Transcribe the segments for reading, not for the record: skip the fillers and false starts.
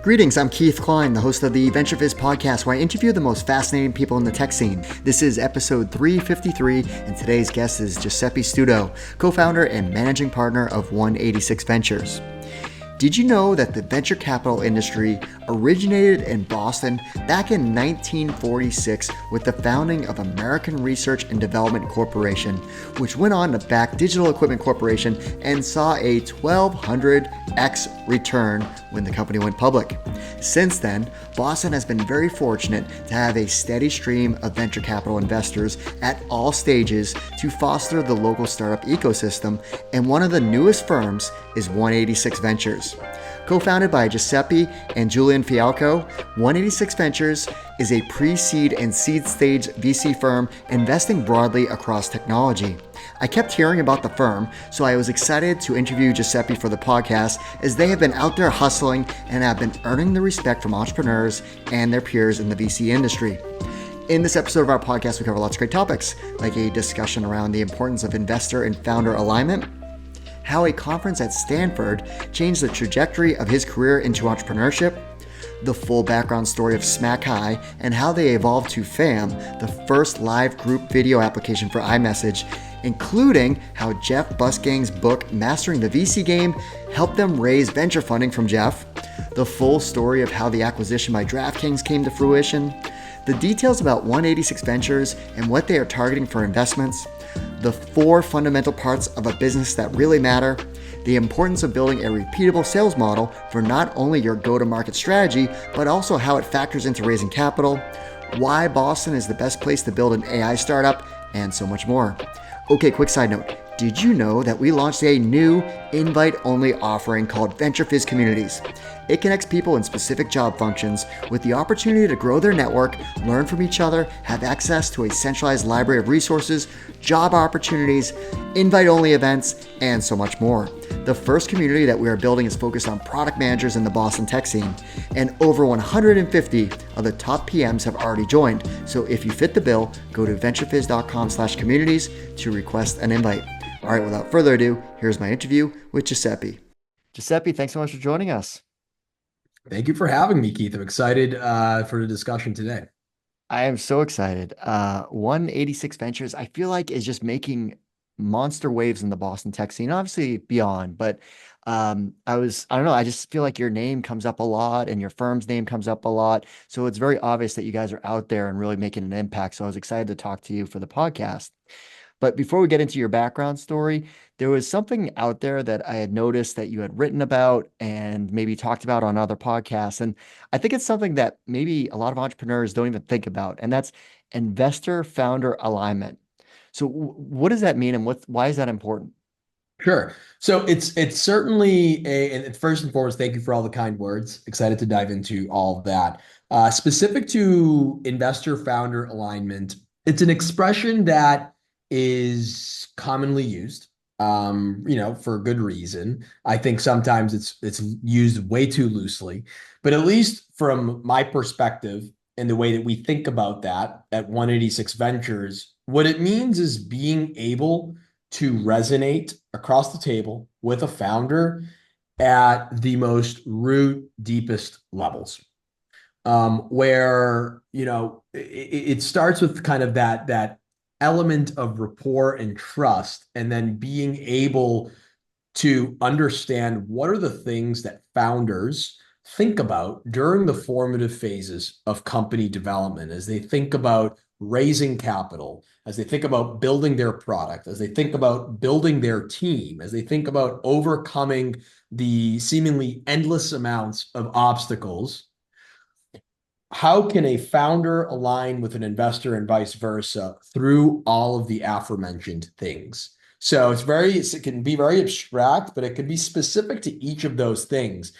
Greetings, I'm Keith Klein, the host of the VentureFizz podcast, where I interview the most fascinating people in the tech scene. This is episode 353, and today's guest is Giuseppe Stuto, co-founder and managing partner of 186 Ventures. Did you know that the venture capital industry originated in Boston back in 1946 with the founding of American Research and Development Corporation, which went on to back Digital Equipment Corporation and saw a 1200x return when the company went public? Since then, Boston has been very fortunate to have a steady stream of venture capital investors at all stages to foster the local startup ecosystem, and one of the newest firms is 186 Ventures. Co-founded by Giuseppe and Julian Fialkow, 186 Ventures is a pre-seed and seed stage VC firm investing broadly across technology. I kept hearing about the firm, so I was excited to interview Giuseppe for the podcast, as they have been out there hustling and have been earning the respect from entrepreneurs and their peers in the VC industry. In this episode of our podcast, we cover lots of great topics, like a discussion around the importance of investor and founder alignment, how a conference at Stanford changed the trajectory of his career into entrepreneurship, the full background story of Smack High and how they evolved to FAM, the first live group video application for iMessage, including how Jeff Busgang's book, Mastering the VC Game, helped them raise venture funding from Jeff, the full story of how the acquisition by DraftKings came to fruition, the details about 186 Ventures and what they are targeting for investments, the 4 fundamental parts of a business that really matter, the importance of building a repeatable sales model for not only your go-to-market strategy, but also how it factors into raising capital, why Boston is the best place to build an AI startup, and so much more. Okay, quick side note. Did you know that we launched a new invite-only offering called VentureFizz Communities? It connects people in specific job functions with the opportunity to grow their network, learn from each other, have access to a centralized library of resources, job opportunities, invite-only events, and so much more. The first community that we are building is focused on product managers in the Boston tech scene, and over 150 of the top PMs have already joined. So if you fit the bill, go to venturefizz.com/communities to request an invite. All right, without further ado, here's my interview with Giuseppe. Giuseppe, thanks so much for joining us. Thank you for having me, Keith. I'm excited for the discussion today. I am so excited. 186 Ventures, I feel like, is just making monster waves in the Boston tech scene, obviously beyond, but I don't know, I just feel like your name comes up a lot and your firm's name comes up a lot. So it's very obvious that you guys are out there and really making an impact. So I was excited to talk to you for the podcast. But before we get into your background story, there was something out there that I had noticed that you had written about and maybe talked about on other podcasts. And I think it's something that maybe a lot of entrepreneurs don't even think about, and that's investor-founder alignment. So what does that mean, and why is that important? Sure. So it's certainly and first and foremost, thank you for all the kind words. Excited to dive into all of that. Specific to investor-founder alignment, it's an expression that is commonly used, for good reason. I think sometimes it's used way too loosely, but at least from my perspective and the way that we think about that at 186 Ventures, what it means is being able to resonate across the table with a founder at the most root, deepest levels, where it starts with kind of that element of rapport and trust, and then being able to understand what are the things that founders think about during the formative phases of company development, as they think about raising capital, as they think about building their product, as they think about building their team, as they think about overcoming the seemingly endless amounts of obstacles. How can a founder align with an investor and vice versa through all of the aforementioned things? So it can be very abstract, but it can be specific to each of those things.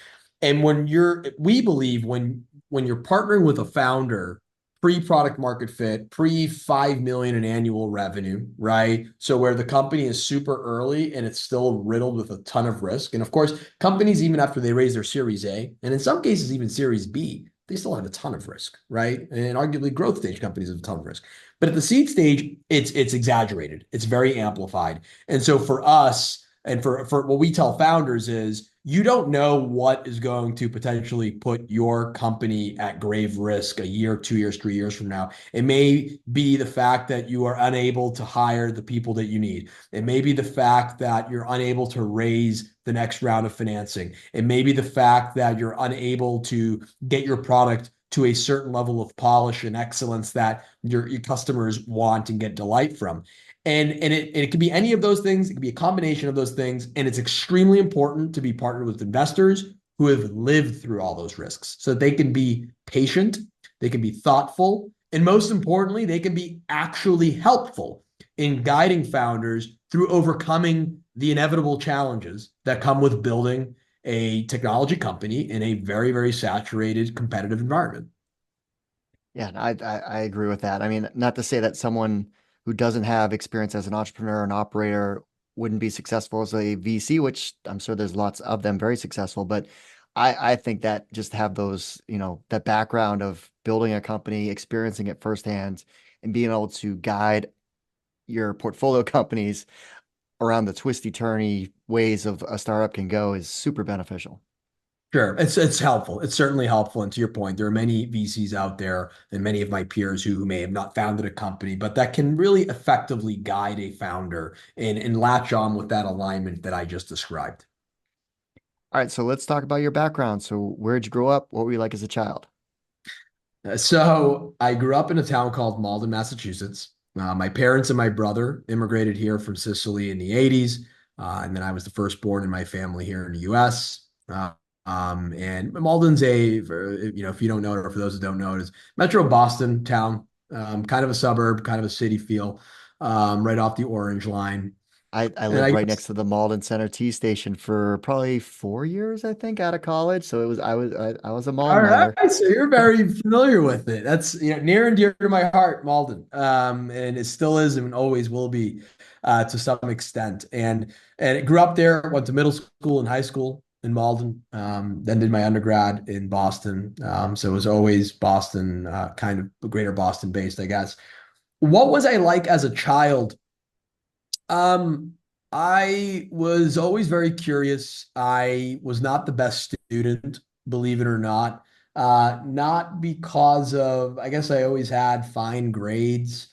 And we believe when you're partnering with a founder, pre-product market fit, pre-5 million in annual revenue, right? So where the company is super early and it's still riddled with a ton of risk. And of course, companies, even after they raise their Series A, and in some cases even Series B, they still have a ton of risk, right? And arguably growth stage companies have a ton of risk. But at the seed stage, it's exaggerated. It's very amplified. And so for us, And for what we tell founders is you don't know what is going to potentially put your company at grave risk a year, 2 years, 3 years from now. It may be the fact that you are unable to hire the people that you need. It may be the fact that you're unable to raise the next round of financing. It may be the fact that you're unable to get your product to a certain level of polish and excellence that your customers want and get delight from. And it could be any of those things. It could be a combination of those things. And it's extremely important to be partnered with investors who have lived through all those risks so they can be patient, they can be thoughtful, and most importantly, they can be actually helpful in guiding founders through overcoming the inevitable challenges that come with building a technology company in a very, very saturated competitive environment. Yeah, I agree with that. I mean, not to say that someone who doesn't have experience as an entrepreneur and operator wouldn't be successful as a VC, which I'm sure there's lots of them very successful, but I think that just have those, that background of building a company, experiencing it firsthand, and being able to guide your portfolio companies around the twisty turny ways of a startup can go is super beneficial. Sure, it's helpful. It's certainly helpful. And to your point, there are many VCs out there and many of my peers who may have not founded a company, but that can really effectively guide a founder and latch on with that alignment that I just described. All right, so let's talk about your background. So where'd you grow up? What were you like as a child? So I grew up in a town called Malden, Massachusetts. My parents and my brother immigrated here from Sicily in the 80s. And then I was the firstborn in my family here in the US. And Malden's if you don't know it, or for those that don't know it, is Metro Boston town, kind of a suburb, kind of a city feel, right off the Orange Line. I And lived I right next guess, to the Malden Center T station for probably 4 years, I think, out of college. So I was a all right, Maldenite. so you're very familiar with it. That's near and dear to my heart, Malden, and it still is and always will be, to some extent. And it grew up there. Went to middle school and high school in Malden. Then did my undergrad in Boston. So it was always Boston, kind of greater Boston based, I guess. What was I like as a child? Um, I was always very curious. I was not the best student, believe it or not. Not because of, I guess I always had fine grades,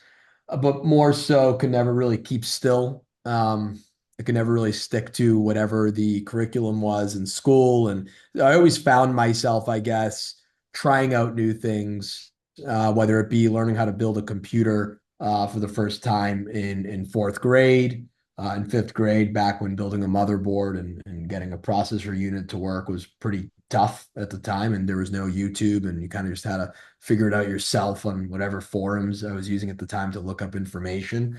but more so could never really keep still. I could never really stick to whatever the curriculum was in school. And I always found myself, I guess, trying out new things, whether it be learning how to build a computer for the first time in fourth grade, in fifth grade, back when building a motherboard and getting a processor unit to work was pretty tough at the time. And there was no YouTube, and you kind of just had to figure it out yourself on whatever forums I was using at the time to look up information.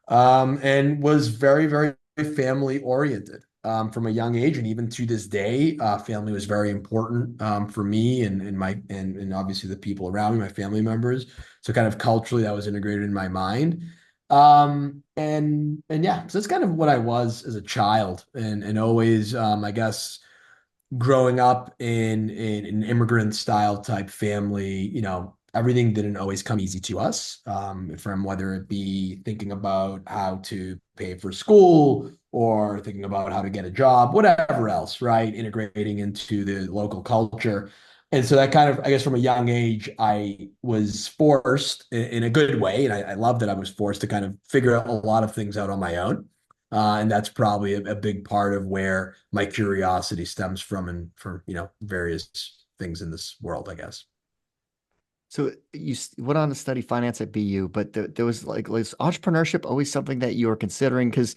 And was very, very family oriented from a young age. And even to this day, family was very important for me and obviously the people around me, my family members. So kind of culturally that was integrated in my mind. And yeah, so that's kind of what I was as a child and always, I guess, growing up in an immigrant style type family, everything didn't always come easy to us, from whether it be thinking about how to pay for school or thinking about how to get a job, whatever else, right? Integrating into the local culture. And so that kind of, I guess, from a young age, I was forced in a good way. And I love that I was forced to kind of figure out a lot of things out on my own. And that's probably a big part of where my curiosity stems from and for, various things in this world, I guess. So went on to study finance at BU, but there was like, was entrepreneurship always something that you were considering? Because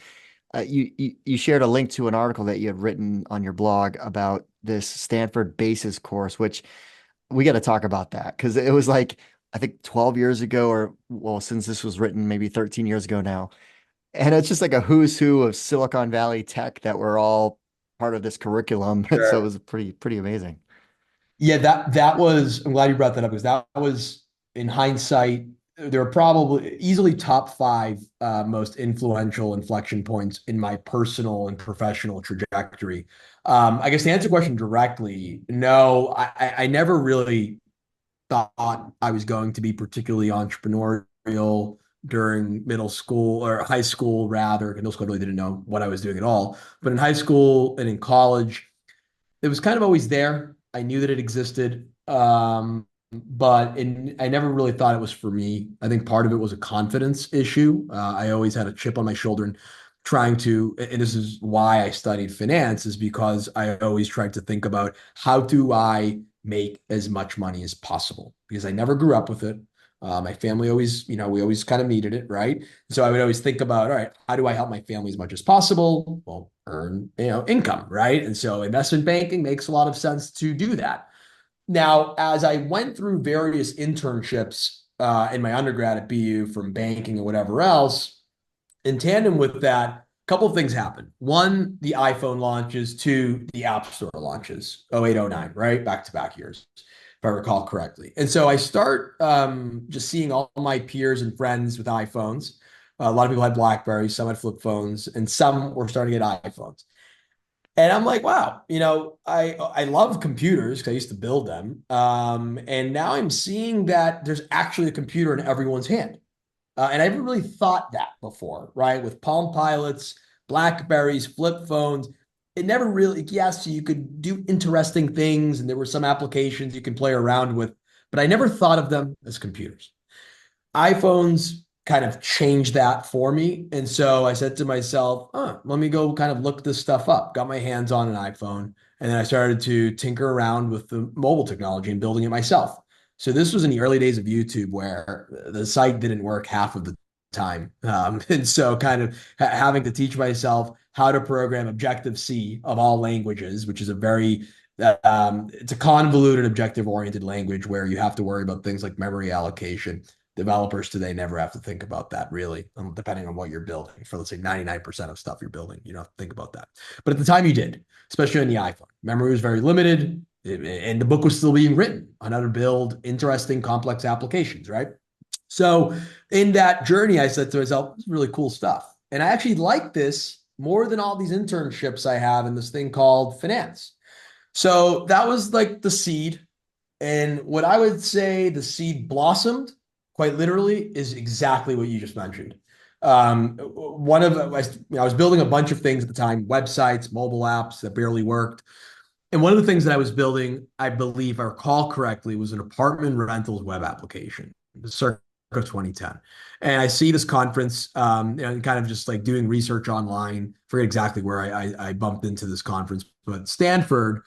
you shared a link to an article that you had written on your blog about this Stanford Basis course, which we got to talk about that because it was like, I think 12 years ago, or well, since this was written, maybe 13 years ago now. And it's just like a who's who of Silicon Valley tech that were all part of this curriculum. So it Sure. was pretty amazing. Yeah, that was, I'm glad you brought that up because that was, in hindsight, there are probably easily top five most influential inflection points in my personal and professional trajectory. I guess to answer the question directly, no, I never really thought I was going to be particularly entrepreneurial during middle school or high school, rather. In middle school, I really didn't know what I was doing at all. But in high school and in college, it was kind of always there. I knew that it existed, I never really thought it was for me. I think part of it was a confidence issue. I always had a chip on my shoulder and trying to, and this is why I studied finance, is because I always tried to think about how do I make as much money as possible because I never grew up with it. My family always, we always kind of needed it, right? So I would always think about, all right, how do I help my family as much as possible? Well, earn, income, right? And so investment banking makes a lot of sense to do that. Now, as I went through various internships in my undergrad at BU from banking and whatever else, in tandem with that, a couple of things happened. One, the iPhone launches. Two, the App Store launches, 08, 09, right? Back to back years, if I recall correctly. And so I start just seeing all my peers and friends with iPhones. A lot of people had BlackBerries, some had flip phones, and some were starting to get iPhones. And I'm like, wow, I love computers because I used to build them. And now I'm seeing that there's actually a computer in everyone's hand. And I haven't really thought that before, right? With Palm Pilots, Blackberries, flip phones, it never really, yes, you could do interesting things and there were some applications you can play around with, but I never thought of them as computers. iPhones kind of changed that for me. And so I said to myself, let me go kind of look this stuff up. Got my hands on an iPhone. And then I started to tinker around with the mobile technology and building it myself. So this was in the early days of YouTube where the site didn't work half of the time. And so kind of having to teach myself how to program Objective-C of all languages, which is a very it's a convoluted objective oriented language where you have to worry about things like memory allocation. Developers today never have to think about that really, depending on what you're building. For let's say 99% of stuff you're building, you don't have to think about that. But at the time you did, especially on the iPhone. Memory was very limited, and the book was still being written on how to build interesting, complex applications, right? So in that journey, I said to myself, this is really cool stuff. And I actually like this more than all these internships I have in this thing called finance. So that was like the seed. And what I would say the seed blossomed quite literally is exactly what you just mentioned. One of I was building a bunch of things at the time, websites, mobile apps that barely worked. And one of the things that I was building, I believe I recall correctly, was an apartment rentals web application, circa 2010. And I see this conference, kind of just like doing research online. Forget exactly where I bumped into this conference, but Stanford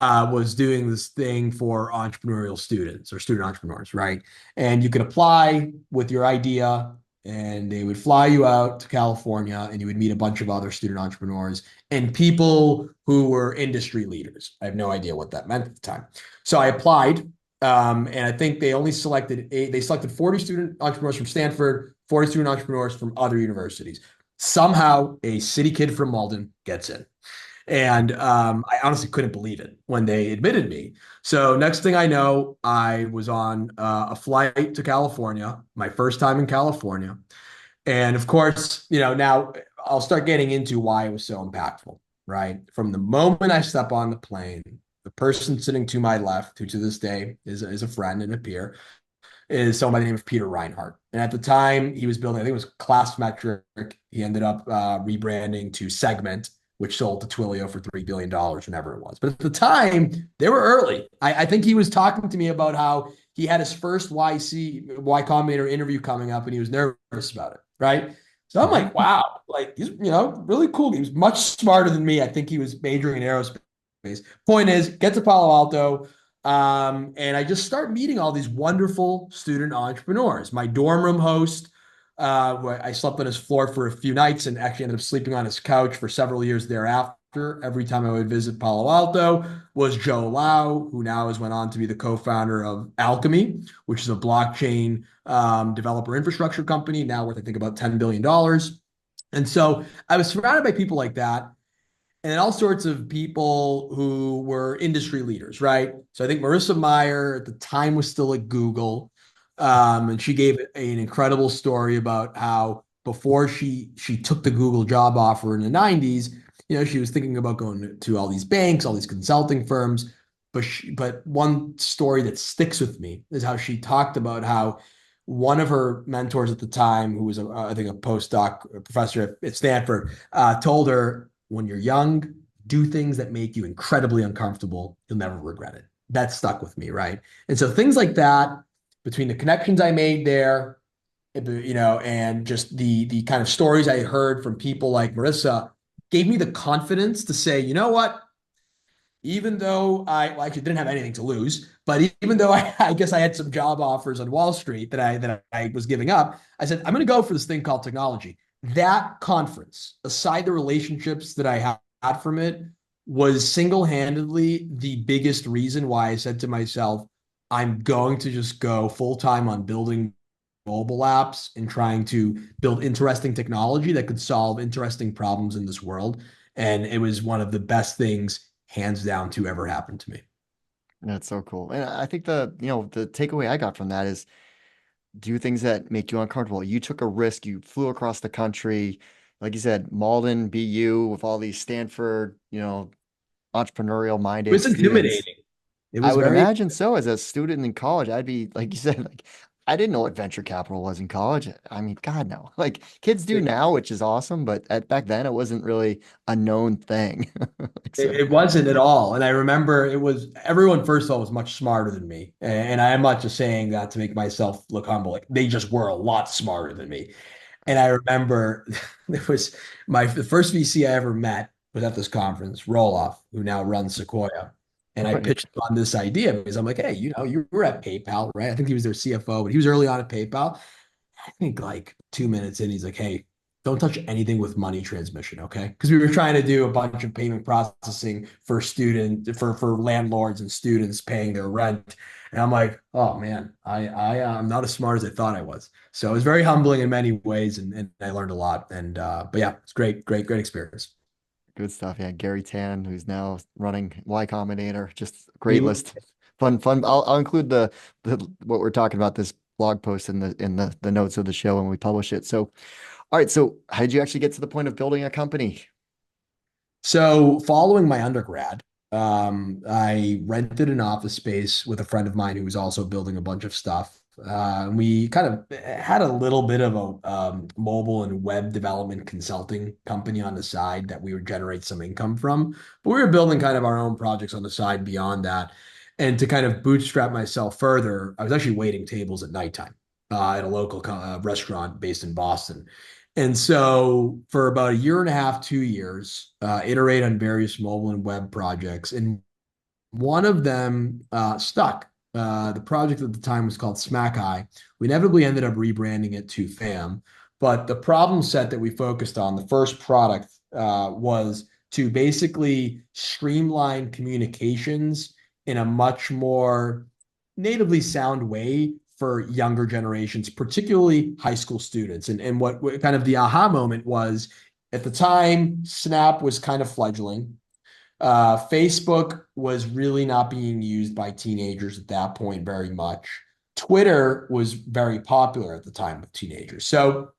was doing this thing for entrepreneurial students or student entrepreneurs, right? And you could apply with your idea, and they would fly you out to California, and you would meet a bunch of other student entrepreneurs and people who were industry leaders. I have no idea what that meant at the time. So I applied, and I think they only selected they selected 40 student entrepreneurs from Stanford, 40 student entrepreneurs from other universities. Somehow, a city kid from Malden gets in. And I honestly couldn't believe it when they admitted me. So next thing I know, I was on a flight to California, my first time in California. And of course, now I'll start getting into why it was so impactful, right? From the moment I step on the plane, the person sitting to my left, who to this day is a friend and a peer, is someone by the name of Peter Reinhardt. And at the time he was building, I think it was Classmetric. He ended up rebranding to Segment, which sold to Twilio for $3 billion, whenever it was. But at the time, they were early. I think he was talking to me about how he had his first Y Combinator interview coming up and he was nervous about it, right? So I'm like, wow, like he's, really cool. He was much smarter than me. I think he was majoring in aerospace. Point is, get to Palo Alto, and I just start meeting all these wonderful student entrepreneurs. My dorm room host, I slept on his floor for a few nights and actually ended up sleeping on his couch for several years thereafter. Every time I would visit Palo Alto was Joe Lau, who now has went on to be the co-founder of Alchemy, which is a blockchain developer infrastructure company, now worth, I think, about $10 billion. And so I was surrounded by people like that and all sorts of people who were industry leaders, right? So I think Marissa Mayer at the time was still at Google. And she gave an incredible story about how before she took the Google job offer in the 90s, she was thinking about going to all these banks, all these consulting firms. But one story that sticks with me is how she talked about how one of her mentors at the time, who was, I think, a postdoc a professor at Stanford, told her, when you're young, do things that make you incredibly uncomfortable. You'll never regret it. That stuck with me, right? And so things like that, between the connections I made there, and just the kind of stories I heard from people like Marissa, gave me the confidence to say, you know what? Even though I actually didn't have anything to lose, but even though I guess I had some job offers on Wall Street that I was giving up, I said, I'm going to go for this thing called technology. That conference, aside the relationships that I had from it, was single-handedly the biggest reason why I said to myself, I'm going to just go full-time on building mobile apps and trying to build interesting technology that could solve interesting problems in this world. And it was one of the best things, hands down, to ever happen to me. That's so cool. And I think the takeaway I got from that is do things that make you uncomfortable. You took a risk, you flew across the country, like you said, Malden, BU with all these Stanford, entrepreneurial It minded was students. intimidating. It I was would very, imagine so. As a student in college, I'd be like you said, like I didn't know what venture capital was in college. I mean, God, no. Like kids do it, now, which is awesome, but back then it wasn't really a known thing. Like so, it wasn't at all. And I remember it was everyone, first of all, was much smarter than me. And I am not just saying that to make myself look humble. Like they just were a lot smarter than me. And I remember it was the first VC I ever met was at this conference, Roloff, who now runs Sequoia. And I right. pitched on this idea because I'm like, hey, you were at PayPal, right? I think he was their CFO, but he was early on at PayPal. I think like 2 minutes in, he's like, hey, don't touch anything with money transmission, okay? Because we were trying to do a bunch of payment processing for landlords and students paying their rent. And I'm like, oh man, I'm not as smart as I thought I was. So it was very humbling in many ways, and I learned a lot. And but yeah, it's great, great, great experience. Good stuff. Yeah, Gary Tan, who's now running Y Combinator, just great He list. Fun, fun. I'll include the what we're talking about this blog post in the notes of the show when we publish it. So, all right. So, how did you actually get to the point of building a company? So, following my undergrad, I rented an office space with a friend of mine who was also building a bunch of stuff. We kind of had a little bit of a mobile and web development consulting company on the side that we would generate some income from. But we were building kind of our own projects on the side beyond that. And to kind of bootstrap myself further, I was actually waiting tables at nighttime at a local restaurant based in Boston. And so for about a year and a half, 2 years, iterate on various mobile and web projects. And one of them stuck. The project at the time was called Smack Eye. We inevitably ended up rebranding it to FAM. But the problem set that we focused on, the first product, was to basically streamline communications in a much more natively sound way for younger generations, particularly high school students. And what kind of the aha moment was at the time, Snap was kind of fledgling. Facebook was really not being used by teenagers at that point very much. Twitter was very popular at the time with teenagers. So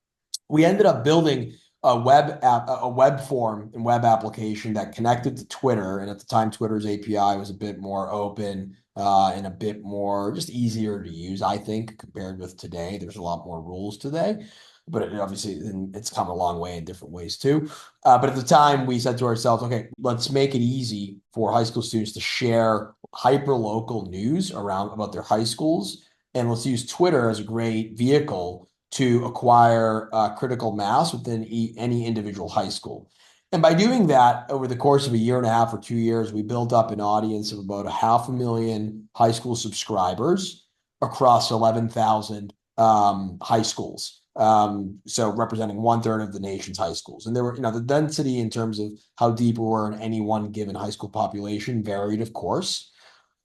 we ended up building a web form and web application that connected to Twitter. And at the time, Twitter's API was a bit more open and a bit more just easier to use, I think, compared with today. There's a lot more rules today, but obviously it's come a long way in different ways too. But at the time, we said to ourselves, okay, let's make it easy for high school students to share hyper local news around about their high schools. And let's use Twitter as a great vehicle to acquire critical mass within any individual high school. And by doing that, over the course of a year and a half or 2 years, we built up an audience of about 500,000 high school subscribers across 11,000 high schools. So representing 1/3 of the nation's high schools. And there were, the density in terms of how deep we were in any one given high school population varied, of course.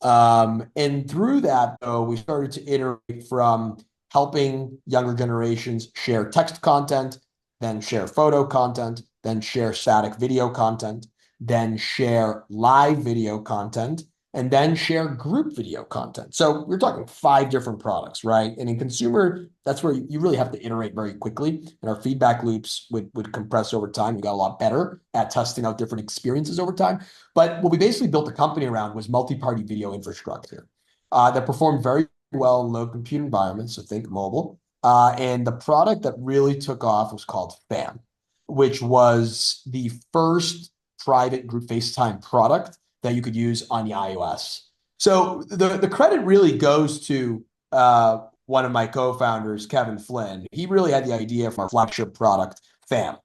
And through that, though, we started to iterate from helping younger generations share text content, then share photo content, then share static video content, then share live video content, and then share group video content. So we're talking 5 different products, right? And in consumer, that's where you really have to iterate very quickly. And our feedback loops would compress over time. We got a lot better at testing out different experiences over time. But what we basically built the company around was multi-party video infrastructure that performed very well in low compute environments, so think mobile. And the product that really took off was called FAM, which was the first private group FaceTime product that you could use on the iOS. So the credit really goes to one of my co-founders, Kevin Flynn. He really had the idea for our flagship product, FAM,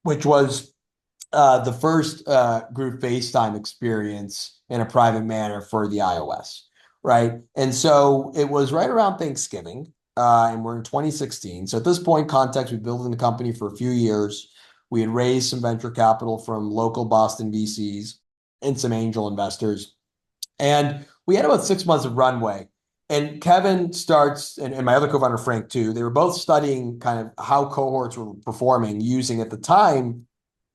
which was the first group FaceTime experience in a private manner for the iOS, right? And so it was right around Thanksgiving, and we're in 2016. So at this point, context, we've been building the company for a few years. We had raised some venture capital from local Boston VCs and some angel investors. And we had about 6 months of runway. And Kevin starts, and my other co-founder, Frank, too, they were both studying kind of how cohorts were performing using at the time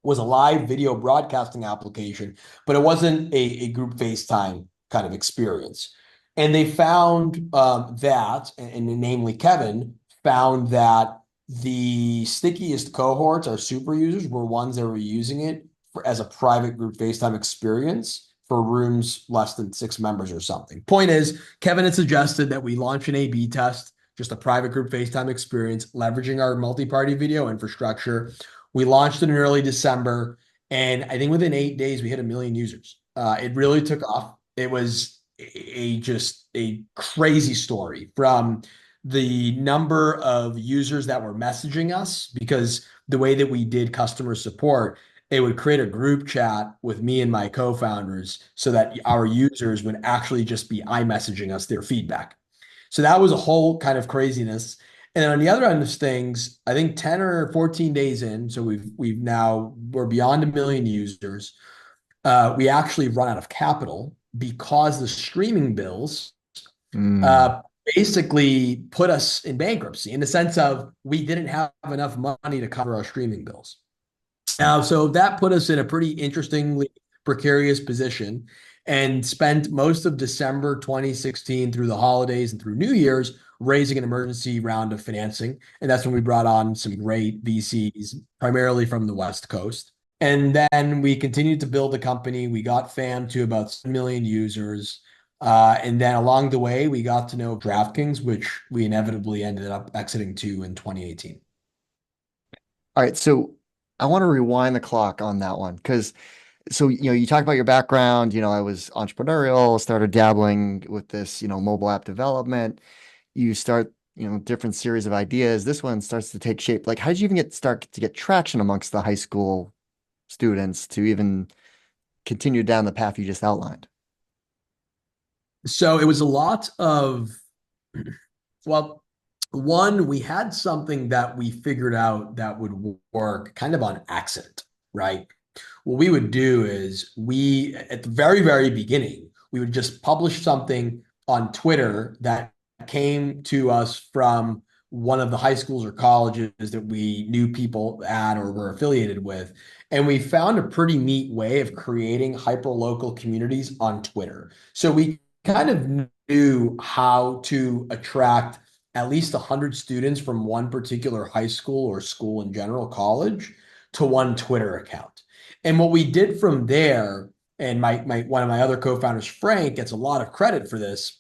was a live video broadcasting application, but it wasn't a group FaceTime kind of experience. And they found and namely Kevin, found that the stickiest cohorts, our super users, were ones that were using it as a private group FaceTime experience for rooms less than 6 members or something. Point is, Kevin had suggested that we launch an A/B test, just a private group FaceTime experience, leveraging our multi-party video infrastructure. We launched it in early December, and I think within 8 days, we hit 1 million users. It really took off. It was just a crazy story from the number of users that were messaging us, because the way that we did customer support, it would create a group chat with me and my co-founders so that our users would actually just be iMessaging us their feedback. So that was a whole kind of craziness. And then on the other end of things, I think 10 or 14 days in, so we're beyond 1 million users. We actually run out of capital because the streaming bills basically put us in bankruptcy, in the sense of we didn't have enough money to cover our streaming bills. Now, so that put us in a pretty interestingly precarious position, and spent most of December 2016 through the holidays and through New Year's raising an emergency round of financing. And that's when we brought on some great VCs, primarily from the West Coast. And then we continued to build the company. We got FAM to about 7 million users. And then along the way, we got to know DraftKings, which we inevitably ended up exiting to in 2018. All right, so I want to rewind the clock on that one because you talk about your background, I was entrepreneurial, started dabbling with this, mobile app development. You start, different series of ideas. This one starts to take shape. Like, how did you even start to get traction amongst the high school students to even continue down the path you just outlined? So it was a lot of, well, one, we had something that we figured out that would work kind of on accident, right? What we would do is at the very, very beginning, we would just publish something on Twitter that came to us from one of the high schools or colleges that we knew people at or were affiliated with. And we found a pretty neat way of creating hyper-local communities on Twitter. So we kind of knew how to attract at least 100 students from one particular high school or school in general, college, to one Twitter account. And what we did from there, and one of my other co-founders, Frank, gets a lot of credit for this,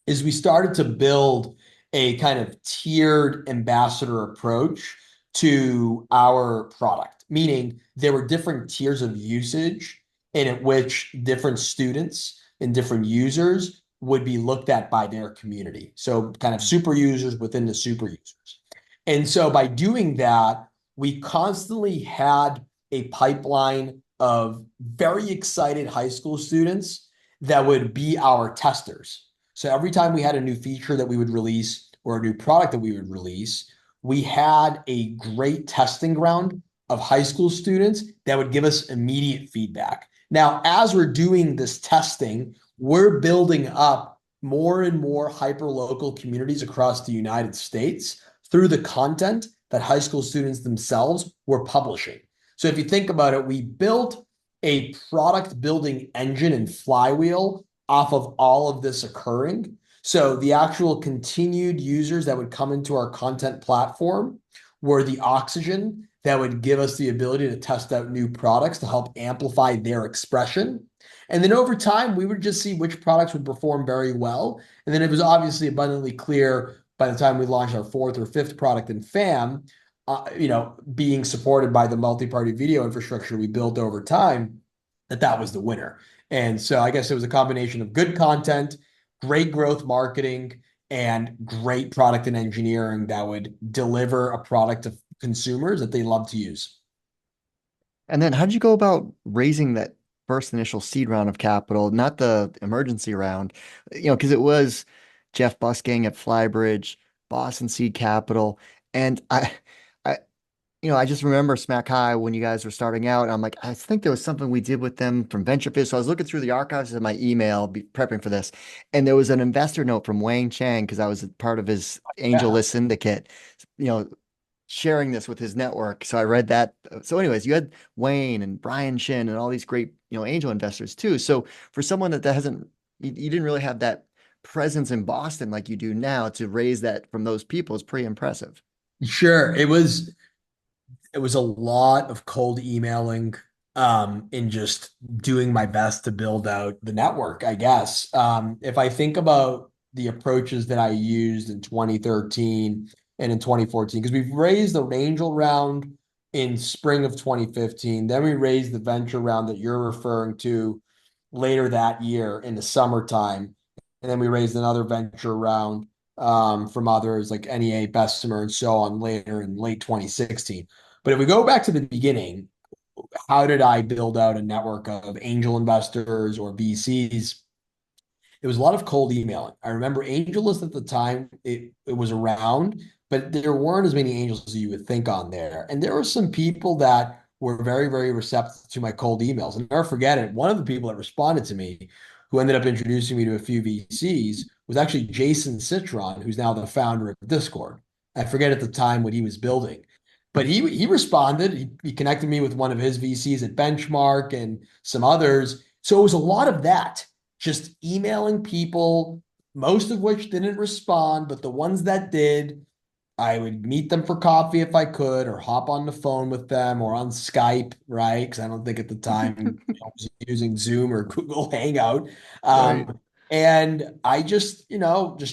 is we started to build a kind of tiered ambassador approach to our product, meaning there were different tiers of usage in which different students and different users would be looked at by their community. So kind of super users within the super users. And so by doing that, we constantly had a pipeline of very excited high school students that would be our testers. So every time we had a new feature that we would release or a new product that we would release, we had a great testing ground of high school students that would give us immediate feedback. Now, as we're doing this testing, we're building up more and more hyper-local communities across the United States through the content that high school students themselves were publishing. So if you think about it, we built a product building engine and flywheel off of all of this occurring. So the actual continued users that would come into our content platform were the oxygen that would give us the ability to test out new products to help amplify their expression. And then over time, we would just see which products would perform very well. And then it was obviously abundantly clear by the time we launched our fourth or fifth product in FAM, being supported by the multi-party video infrastructure we built over time, that was the winner. And so I guess it was a combination of good content, great growth marketing, and great product and engineering that would deliver a product to consumers that they love to use. And then how did you go about raising that first initial seed round of capital, not the emergency round? Because it was Jeff Busking at Flybridge, Boston Seed Capital, and I, I just remember Smack High when you guys were starting out. And I'm like, I think there was something we did with them from VentureFizz. So I was looking through the archives of my email, prepping for this, and there was an investor note from Wang Chang because I was a part of his angel Yeah. list syndicate. You know, sharing this with his network. So I read that. So, anyways, you had Wayne and Brian Shin and all these great, angel investors too. So for someone that hasn't, you didn't really have that presence in Boston like you do now to raise that from those people is pretty impressive. Sure. It was a lot of cold emailing, and just doing my best to build out the network, I guess. If I think about the approaches that I used in 2013 and in 2014, because we've raised the angel round in spring of 2015, then we raised the venture round that you're referring to later that year in the summertime, and then we raised another venture round from others like NEA, Bessemer, and so on later in late 2016. But if we go back to the beginning, how did I build out a network of angel investors or VCs? It was a lot of cold emailing. I remember AngelList at the time, it was around, but there weren't as many angels as you would think on there. And there were some people that were very, very receptive to my cold emails. And never forget it. One of the people that responded to me, who ended up introducing me to a few VCs, was actually Jason Citron, who's now the founder of Discord. I forget at the time what he was building. But he responded. He connected me with one of his VCs at Benchmark and some others. So it was a lot of that, just emailing people, most of which didn't respond, but the ones that did, I would meet them for coffee if I could, or hop on the phone with them or on Skype, right? Because I don't think at the time I was using Zoom or Google Hangout. Right. And I just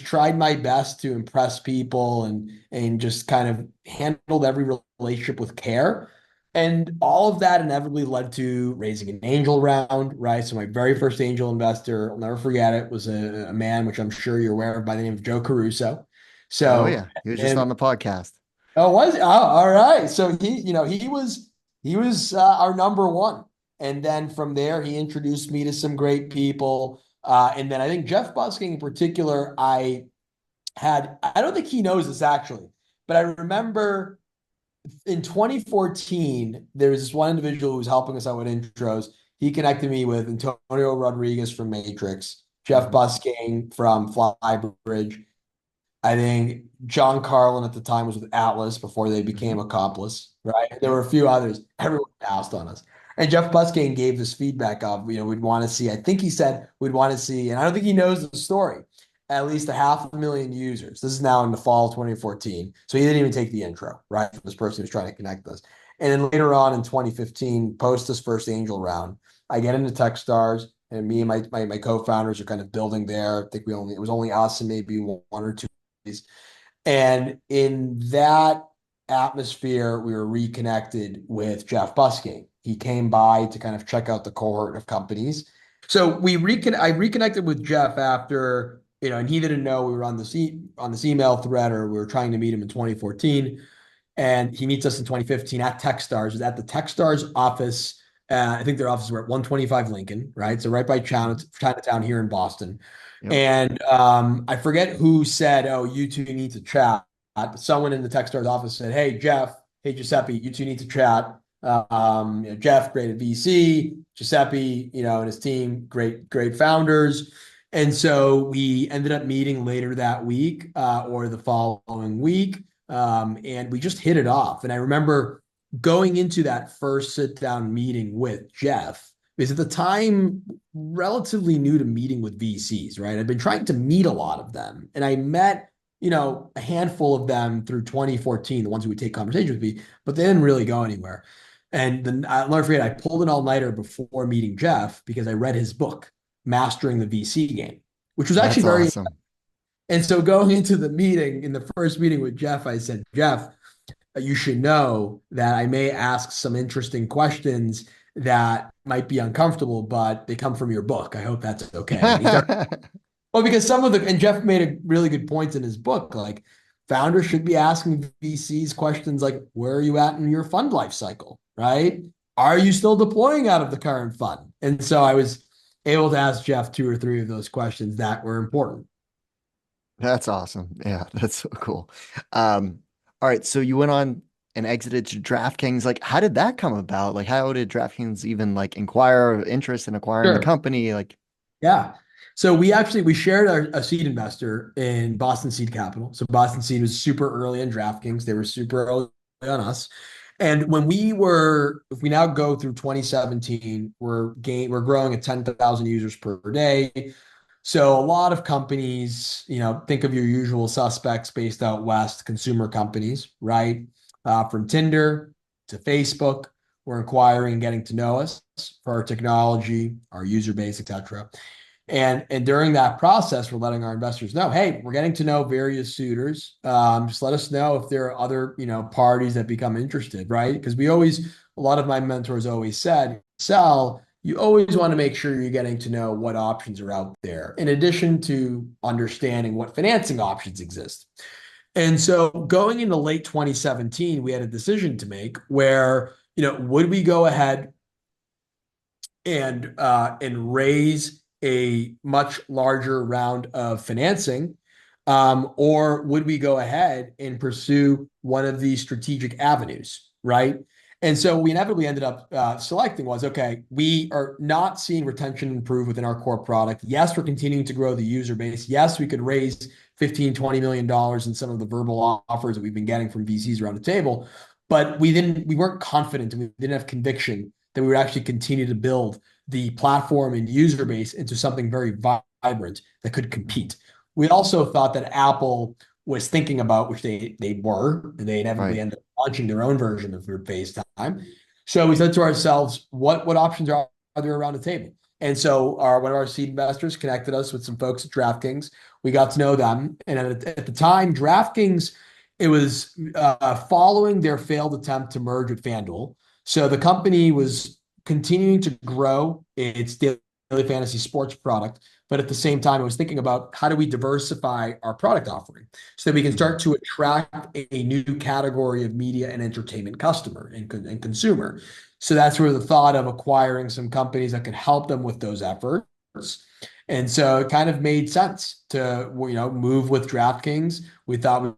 tried my best to impress people and just kind of handled every relationship with care. And all of that inevitably led to raising an angel round, right? So my very first angel investor, I'll never forget it, was a man, which I'm sure you're aware of by the name of Joe Caruso. Oh So, yeah. He was just on and the podcast. oh, was it? Oh, all right. So he was our number one. And then from there, he introduced me to some great people. And then I think Jeff Busking in particular, I don't think he knows this actually, but I remember in 2014, there was this one individual who was helping us out with intros. He connected me with Antonio Rodriguez from Matrix, Jeff Mhm. Busking from Flybridge. I think John Carlin at the time was with Atlas before they became Mhm. Accomplice, right? There Yep. were a few others. Everyone passed on us. And Jeff Busking gave this feedback of, we'd want to see, I think he said we'd want to see, and I don't think he knows the story, at least 500,000 users. This is now in the fall of 2014. So he didn't even take the intro, right? From this person who's trying to connect us. And then later on in 2015, post this first angel round, I get into Techstars and me and my co-founders are kind of building there. I think it was only us and maybe one or two. And in that atmosphere, we were reconnected with Jeff Busking. He came by to kind of check out the cohort of companies. So I reconnected with Jeff after, and he didn't know we were on this email thread, or we were trying to meet him in 2014. And he meets us in 2015 at Techstars, at the Techstars office. I think their offices were at 125 Lincoln, right? So right by Mhm. Chinatown here in Boston. Yep. And I forget who said, "Oh, you two need to chat." Someone in the Techstars office said, "Hey, Jeff, hey, Giuseppe, you two need to chat." Jeff, great at VC, Giuseppe, and his team, great, great founders. And so we ended up meeting later that week, or the following week, and we just hit it off. And I remember going into that first sit down meeting with Jeff, because at the time, relatively new to meeting with VCs, right? I've been trying to meet a lot of them. And I met a handful of them through 2014, the ones who would take conversations with me, but they didn't really go anywhere. And then I'll never forget, I pulled an all-nighter before meeting Jeff because I read his book, Mastering the VC Game, which was actually That's very. awesome. And so going into the meeting, in the first meeting with Jeff, I said, Jeff, you should know that I may ask some interesting questions that might be uncomfortable, but they come from your book. I hope that's okay. And he started, well, because and Jeff made a really good point in his book, like founders should be asking VCs questions like, where are you at in your fund life cycle, right? Are you still deploying out of the current fund? And so I was able to ask Jeff two or three of those questions that were important. That's awesome. Yeah, that's so cool. Um, all right, so you went on and exited to DraftKings. Like, how did that come about? Like, how did DraftKings even like inquire interest in acquiring the Sure. company? Like, Yeah. So we shared a seed investor in Boston Seed Capital. So Boston Seed was super early in DraftKings. They were super early on us. And if we now go through 2017, we're growing at 10,000 users per day. So a lot of companies, think of your usual suspects based out west, consumer companies, right? From Tinder to Facebook, we're inquiring and getting to know us for our technology, our user base, etc. And during that process, we're letting our investors know, hey, we're getting to know various suitors. Just let us know if there are other, parties that become interested, right? Because a lot of my mentors always said, sell, you always want to make sure you're getting to know what options are out there, in addition to understanding what financing options exist. And so going into late 2017, we had a decision to make where, would we go ahead and raise a much larger round of financing, or would we go ahead and pursue one of these strategic avenues, right? And so we inevitably ended up selecting was, okay, we are not seeing retention improve within our core product. Yes, we're continuing to grow the user base. Yes, we could raise 15, $20 million in some of the verbal offers that we've been getting from VCs around the table, but we weren't confident and we didn't have conviction that we would actually continue to build the platform and user base into something very vibrant that could compete. We also thought that Apple was thinking about, which they were, and they inevitably right. ended up launching their own version of their FaceTime. So we said to ourselves, what options are there around the table? And so one of our seed investors connected us with some folks at DraftKings. We got to know them. And at the time, DraftKings, it was following their failed attempt to merge with FanDuel. So the company was continuing to grow its daily fantasy sports product, but at the same time, I was thinking about how do we diversify our product offering so that we can start to attract a new category of media and entertainment customer and consumer. So that's where the thought of acquiring some companies that could help them with those efforts. And so it kind of made sense to move with DraftKings. We thought we'd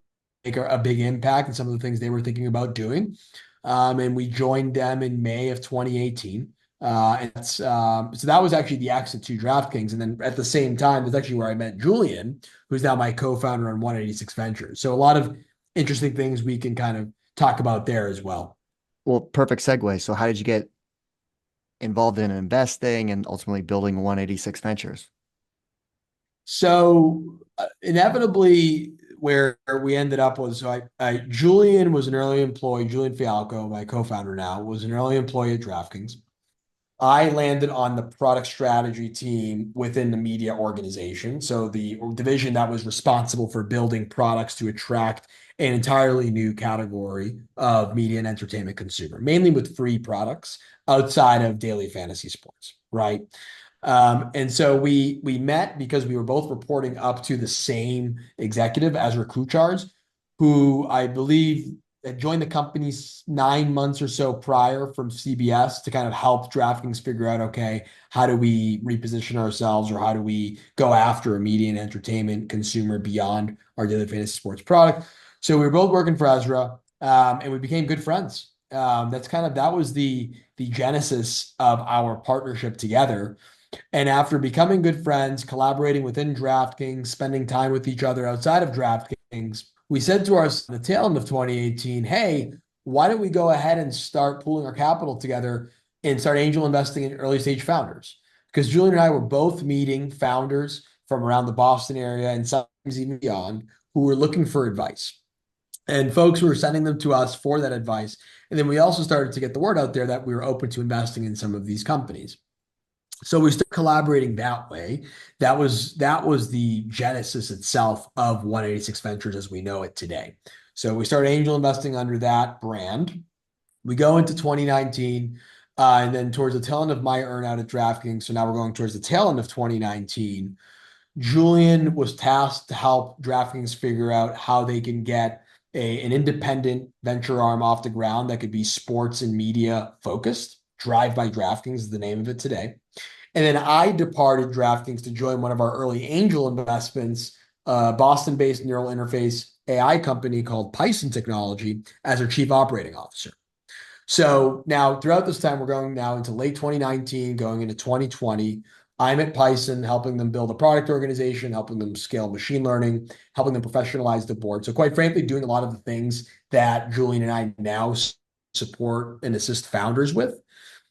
make a big impact in some of the things they were thinking about doing. And we joined them in May of 2018. So that was actually the exit to DraftKings. And then at the same time, that's actually where I met Julian, who's now my co-founder on 186 Ventures. So a lot of interesting things we can kind of talk about there as well. Well, perfect segue. So how did you get involved in investing and ultimately building 186 Ventures? So inevitably, where we ended up was Julian was an early employee. Julian Fialkow, my co-founder now, was an early employee at DraftKings. I landed on the product strategy team within the media organization. So the division that was responsible for building products to attract an entirely new category of media and entertainment consumer, mainly with free products outside of daily fantasy sports, right? And so we met because we were both reporting up to the same executive, Ezra Kucharz, who I believe had joined the company 9 months or so prior from CBS to kind of help DraftKings figure out, okay, how do we reposition ourselves or how do we go after a media and entertainment consumer beyond our daily fantasy sports product? So we were both working for Ezra, and we became good friends. That was the genesis of our partnership together. And after becoming good friends, collaborating within DraftKings, spending time with each other outside of DraftKings, we said to ourselves at the tail end of 2018, hey, why don't we go ahead and start pooling our capital together and start angel investing in early stage founders? Because Julian and I were both meeting founders from around the Boston area and sometimes even beyond who were looking for advice. And folks were sending them to us for that advice. And then we also started to get the word out there that we were open to investing in some of these companies. So we started collaborating that way. That was the genesis itself of 186 Ventures as we know it today. So we started angel investing under that brand. We go into 2019, and then towards the tail end of my earnout at DraftKings. So now we're going towards the tail end of 2019. Julian was tasked to help DraftKings figure out how they can get an independent venture arm off the ground that could be sports and media focused. Drive by DraftKings is the name of it today. And then I departed DraftKings to join one of our early angel investments, Boston-based neural interface AI company called Python Technology, as their chief operating officer. So now throughout this time, we're going now into late 2019, going into 2020. I'm at Python, helping them build a product organization, helping them scale machine learning, helping them professionalize the board. So quite frankly, doing a lot of the things that Julian and I now support and assist founders with.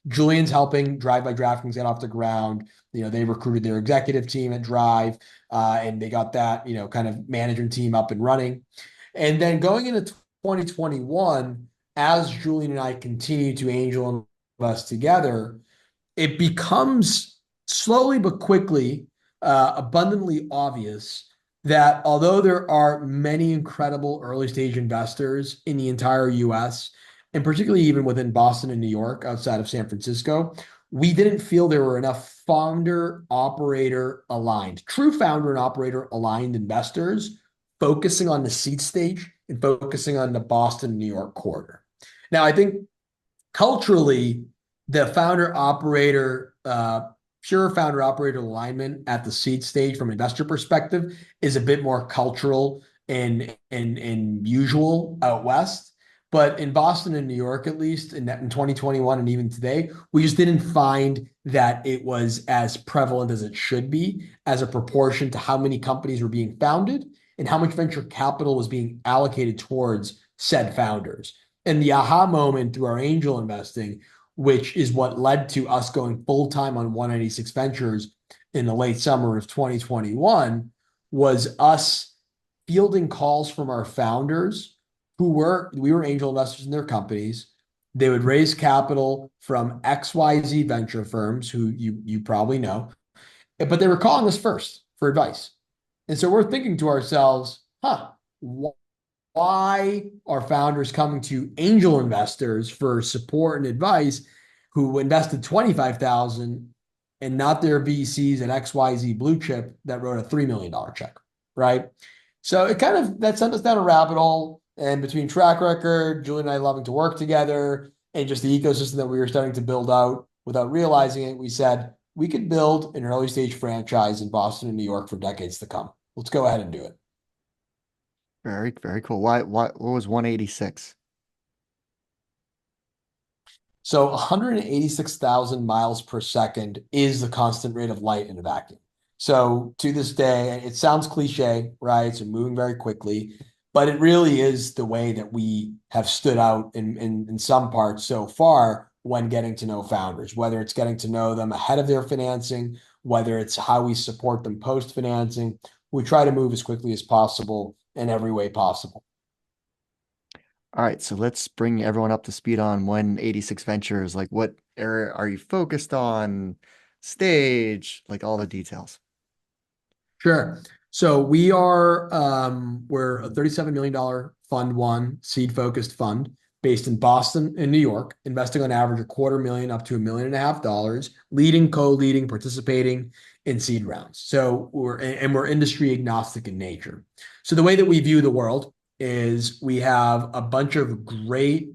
Julian's helping Drive by DraftKings get off the ground. They recruited their executive team at Drive, and they got that, kind of management team up and running. And then going into 2021, as Julian and I continue to angel invest together, it becomes slowly but quickly abundantly obvious that although there are many incredible early stage investors in the entire US, and particularly even within Boston and New York, outside of San Francisco, we didn't feel there were enough founder operator aligned, true founder and operator aligned investors focusing on the seed stage and focusing on the Boston, New York corridor. Now, I think culturally, the founder operator, pure founder operator alignment at the seed stage from an investor perspective is a bit more cultural and usual out west. But in Boston and New York, at least in 2021 and even today, we just didn't find that it was as prevalent as it should be as a proportion to how many companies were being founded and how much venture capital was being allocated towards said founders. And the aha moment through our angel investing, which is what led to us going full-time on 186 Ventures in the late summer of 2021, was us fielding calls from our founders we were angel investors in their companies. They would raise capital from XYZ venture firms who you probably know, but they were calling us first for advice. And so we're thinking to ourselves, why are founders coming to angel investors for support and advice who invested $25,000 and not their VCs at XYZ blue chip that wrote a $3 million check, right? So that sent us down a rabbit hole. And between track record, Julian and I loving to work together, and just the ecosystem that we were starting to build out without realizing it, we said we could build an early stage franchise in Boston and New York for decades to come. Let's go ahead and do it. Very, very cool. What was 186? So 186,000 miles per second is the constant rate of light in a vacuum. So to this day, it sounds cliche, right? So moving very quickly. But it really is the way that we have stood out in some parts so far when getting to know founders, whether it's getting to know them ahead of their financing, whether it's how we support them post-financing. We try to move as quickly as possible in every way possible. All right, so let's bring everyone up to speed on 186 Ventures. Like, what area are you focused on? Stage, like all the details. Sure. So we're a $37 million fund one seed focused fund based in Boston and New York, investing on average $250,000 up to $1.5 million, leading, co-leading, participating in seed rounds. So we're industry agnostic in nature. So the way that we view the world is we have a bunch of great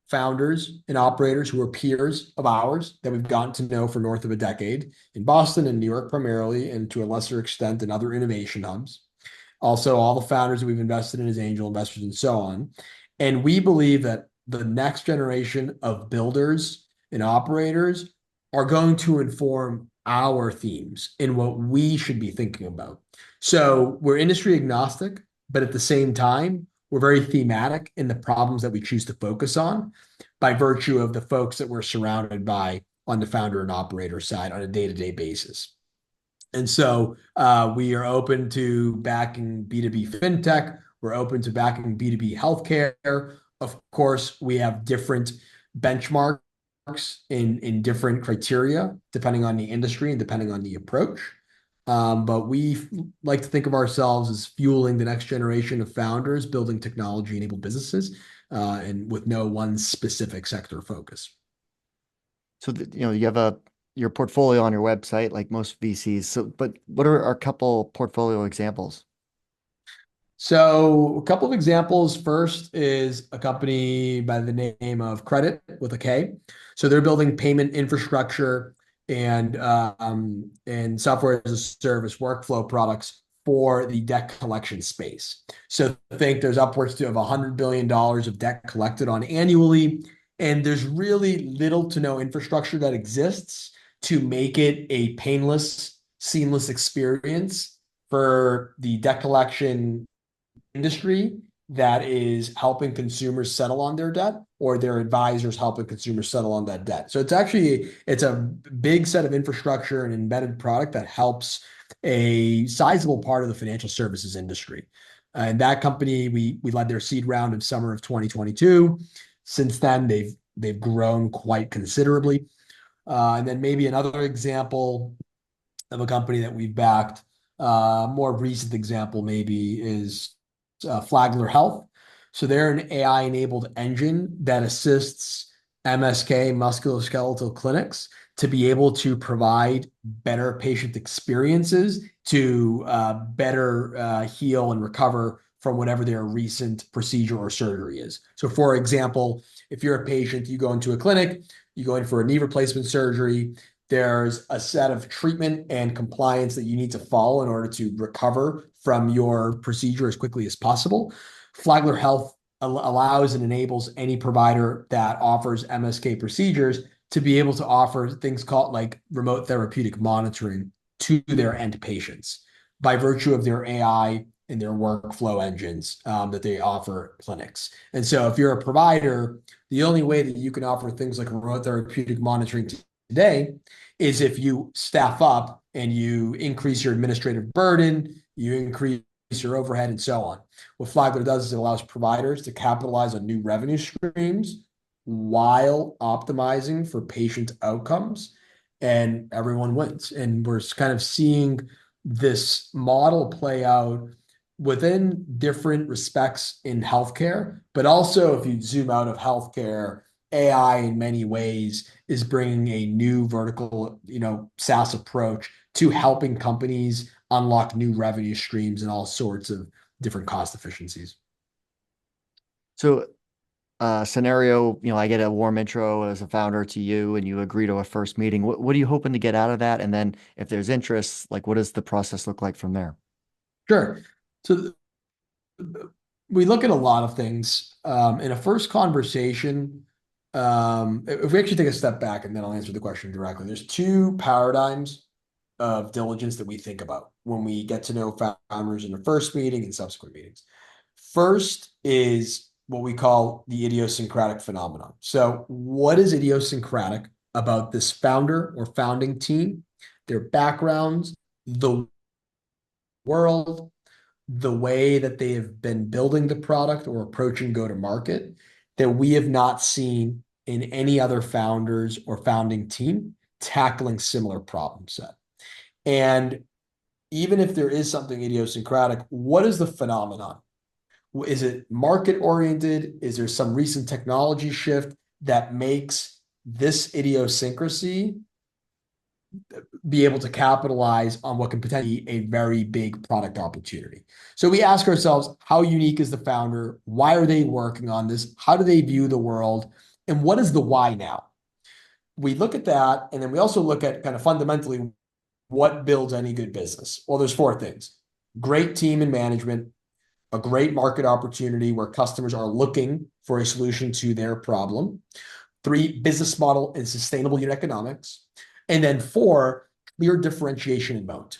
founders and operators who are peers of ours that we've gotten to know for north of a decade in Boston and New York primarily, and to a lesser extent in other innovation hubs. Also, all the founders that we've invested in as angel investors and so on. And we believe that the next generation of builders and operators are going to inform our themes in what we should be thinking about. So we're industry agnostic, but at the same time, we're very thematic in the problems that we choose to focus on by virtue of the folks that we're surrounded by on the founder and operator side on a day-to-day basis. And so we are open to backing B2B fintech. We're open to backing B2B healthcare. Of course, we have different benchmarks in different criteria, depending on the industry and depending on the approach. But we like to think of ourselves as fueling the next generation of founders, building technology-enabled businesses, and with no one specific sector focus. So, you have your portfolio on your website, like most VCs. So, but what are a couple portfolio examples? So a couple of examples. First is a company by the name of Credit with a K. So they're building payment infrastructure and software as a service workflow products for the debt collection space. So I think there's upwards to $100 billion of debt collected on annually, and there's really little to no infrastructure that exists to make it a painless, seamless experience for the debt collection industry that is helping consumers settle on their debt or their advisors helping consumers settle on that debt. So it's a big set of infrastructure and embedded product that helps a sizable part of the financial services industry. And that company, we led their seed round in summer of 2022. Since then, they've grown quite considerably. And then maybe another example of a company that we've backed, more recent example maybe is Flagler Health. So they're an AI-enabled engine that assists MSK, musculoskeletal clinics, to be able to provide better patient experiences to better heal and recover from whatever their recent procedure or surgery is. So for example, if you're a patient, you go into a clinic, you go in for a knee replacement surgery, there's a set of treatment and compliance that you need to follow in order to recover from your procedure as quickly as possible. Flagler Health allows and enables any provider that offers MSK procedures to be able to offer things called like remote therapeutic monitoring to their end patients by virtue of their AI and their workflow engines that they offer clinics. And so if you're a provider, the only way that you can offer things like remote therapeutic monitoring today is if you staff up and you increase your administrative burden, you increase your overhead, and so on. What Flagler does is it allows providers to capitalize on new revenue streams while optimizing for patient outcomes, and everyone wins. And we're kind of seeing this model play out within different respects in healthcare, but also if you zoom out of healthcare, AI in many ways is bringing a new vertical, SaaS approach to helping companies unlock new revenue streams and all sorts of different cost efficiencies. So, scenario, I get a warm intro as a founder to you and you agree to a first meeting. What are you hoping to get out of that? And then if there's interest, like what does the process look like from there? Sure. So we look at a lot of things. In a first conversation, if we actually take a step back and then I'll answer the question directly, there's two paradigms of diligence that we think about when we get to know founders in the first meeting and subsequent meetings. First is what we call the idiosyncratic phenomenon. So what is idiosyncratic about this founder or founding team, their backgrounds, the world, the way that they have been building the product or approaching go-to-market that we have not seen in any other founders or founding team tackling similar problem set. And even if there is something idiosyncratic, what is the phenomenon? Is it market-oriented? Is there some recent technology shift that makes this idiosyncrasy be able to capitalize on what can potentially be a very big product opportunity? So we ask ourselves, how unique is the founder? Why are they working on this? How do they view the world? And what is the why now? We look at that, and then we also look at kind of fundamentally what builds any good business. Well, there's four things: great team and management, a great market opportunity where customers are looking for a solution to their problem, 3, business model and sustainable unit economics, and then 4, clear differentiation and moat.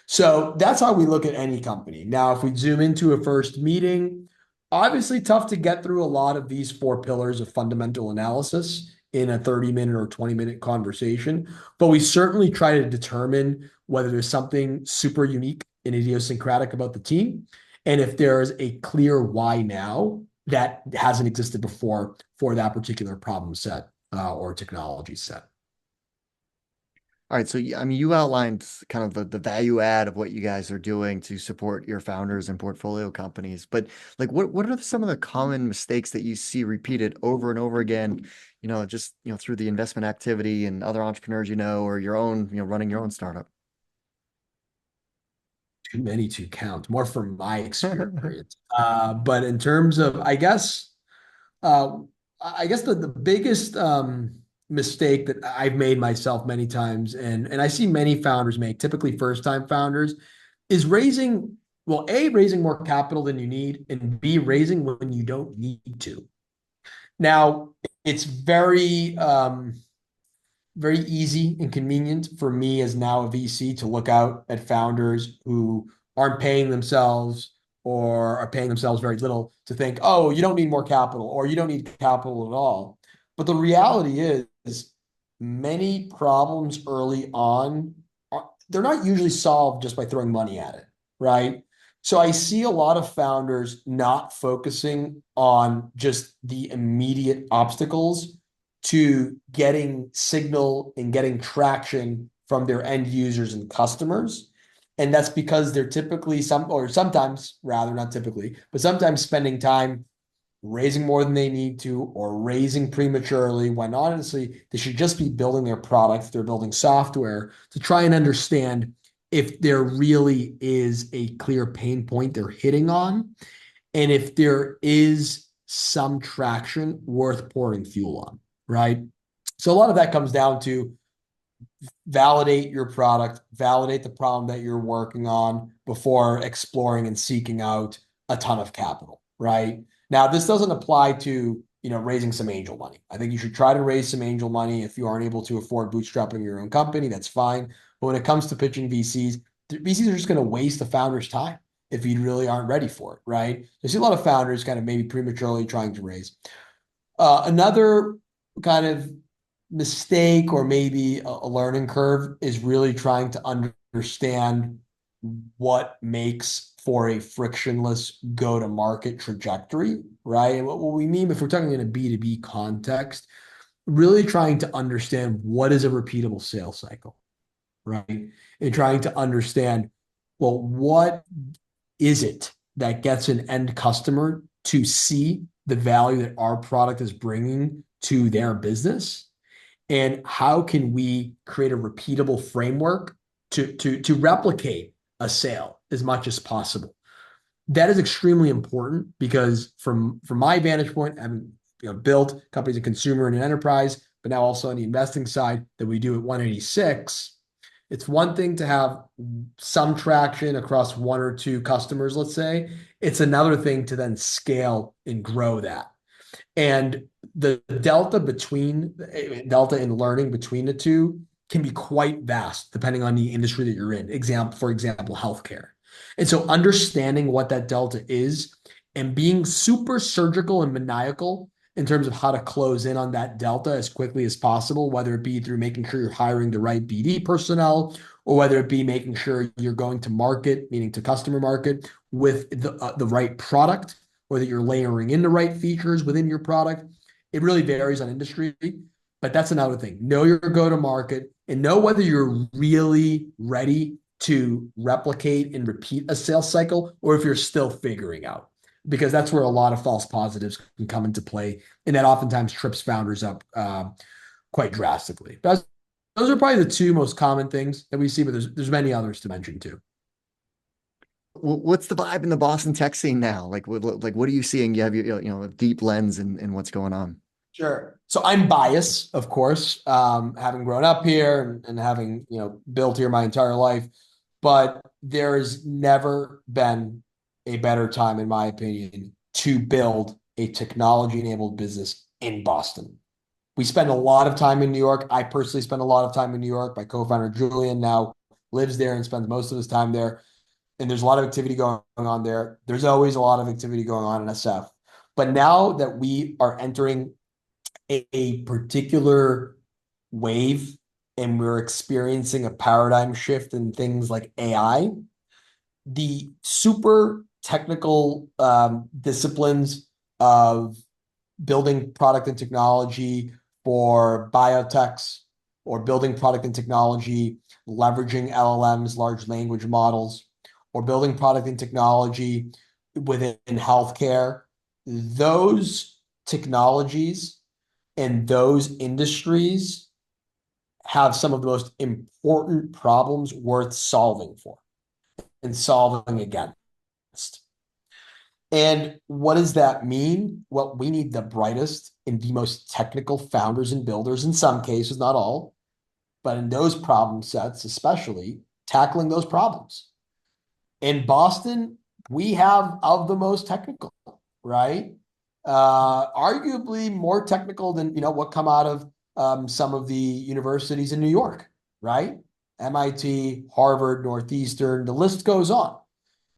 So that's how we look at any company. Now, if we zoom into a first meeting, obviously tough to get through a lot of these 4 pillars of fundamental analysis in a 30-minute or 20-minute conversation, but we certainly try to determine whether there's something super unique and idiosyncratic about the team, and if there's a clear why now that hasn't existed before for that particular problem set or technology set. All right, so I mean, you outlined kind of the value add of what you guys are doing to support your founders and portfolio companies, but like, what are some of the common mistakes that you see repeated over and over again, just through the investment activity and other entrepreneurs or your own, running your own startup? Too many to count, more from my experience. But in terms of, uh, I guess the biggest mistake that I've made myself many times, and I see many founders make, typically first time founders, is raising, well, A, raising more capital than you need, and B, raising when you don't need to. Now, it's very easy and convenient for me as now a VC to look out at founders who aren't paying themselves or are paying themselves very little to think, oh, you don't need more capital or you don't need capital at all. But the reality is many problems early on, they're not usually solved just by throwing money at it, right? So I see a lot of founders not focusing on just the immediate obstacles to getting signal and getting traction from their end users and customers. And that's because they're typically or sometimes rather, not typically, but sometimes spending time raising more than they need to or raising prematurely when honestly they should just be building their product. If they're building software, to try and understand if there really is a clear pain point they're hitting on, and if there is some traction worth pouring fuel on, right? So a lot of that comes down to validate your product, validate the problem that you're working on before exploring and seeking out a ton of capital, right? Now, this doesn't apply to, raising some angel money. I think you should try to raise some angel money. If you aren't able to afford bootstrapping your own company, that's fine. But when it comes to pitching VCs are just going to waste the founder's time if you really aren't ready for it, right? I see a lot of founders kind of maybe prematurely trying to raise. Another kind of mistake or maybe a learning curve is really trying to understand what makes for a frictionless go-to-market trajectory, right? And what we mean, if we're talking in a B2B context, really trying to understand what is a repeatable sales cycle, right? And trying to understand, well, what is it that gets an end customer to see the value that our product is bringing to their business? And how can we create a repeatable framework to replicate a sale as much as possible? That is extremely important because from my vantage point, having built companies in consumer and in enterprise, but now also on the investing side that we do at 186, it's one thing to have some traction across one or two customers, let's say. It's another thing to then scale and grow that. And the delta in learning between the two can be quite vast depending on the industry that you're in. For example, healthcare. And so understanding what that delta is and being super surgical and maniacal in terms of how to close in on that delta as quickly as possible, whether it be through making sure you're hiring the right BD personnel, or whether it be making sure you're going to market, meaning to customer market, with the right product, or that you're layering in the right features within your product. It really varies on industry, but that's another thing. Know your go-to-market and know whether you're really ready to replicate and repeat a sales cycle or if you're still figuring out, because that's where a lot of false positives can come into play, and that oftentimes trips founders up quite drastically. But those are probably the two most common things that we see, but there's many others to mention too. What's the vibe in the Boston tech scene now? What are you seeing? You have a deep lens in what's going on. Sure. So I'm biased, of course, having grown up here and having, built here my entire life, but there's never been a better time, in my opinion, to build a technology-enabled business in Boston. We spend a lot of time in New York. I personally spend a lot of time in New York. My co-founder, Julian, now lives there and spends most of his time there. And there's a lot of activity going on there. There's always a lot of activity going on in SF. But now that we are entering a particular wave and we're experiencing a paradigm shift in things like AI, the super technical disciplines of building product and technology for biotechs or building product and technology, leveraging LLMs, large language models, or building product and technology within healthcare. Those technologies and those industries have some of the most important problems worth solving for and solving against. And what does that mean? Well, we need the brightest and the most technical founders and builders in some cases, not all, but in those problem sets, especially tackling those problems. In Boston, we have of the most technical, right? Arguably more technical than what come out of some of the universities in New York, right? MIT, Harvard, Northeastern, the list goes on.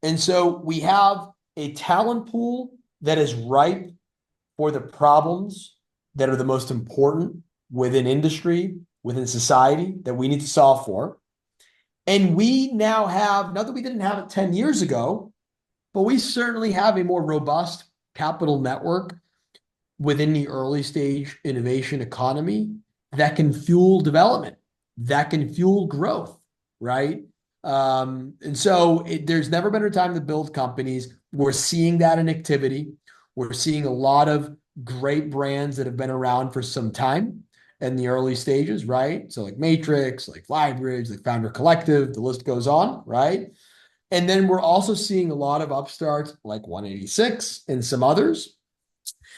And so we have a talent pool that is ripe for the problems that are the most important within industry, within society that we need to solve for. And we now have, not that we didn't have it 10 years ago, but we certainly have a more robust capital network within the early stage innovation economy that can fuel development, that can fuel growth, right? And so there's never been a time to build companies. We're seeing that in activity. We're seeing a lot of great brands that have been around for some time in the early stages, right? So like Matrix, like Flybridge, like Founder Collective, the list goes on, right? And then we're also seeing a lot of upstarts like 186 and some others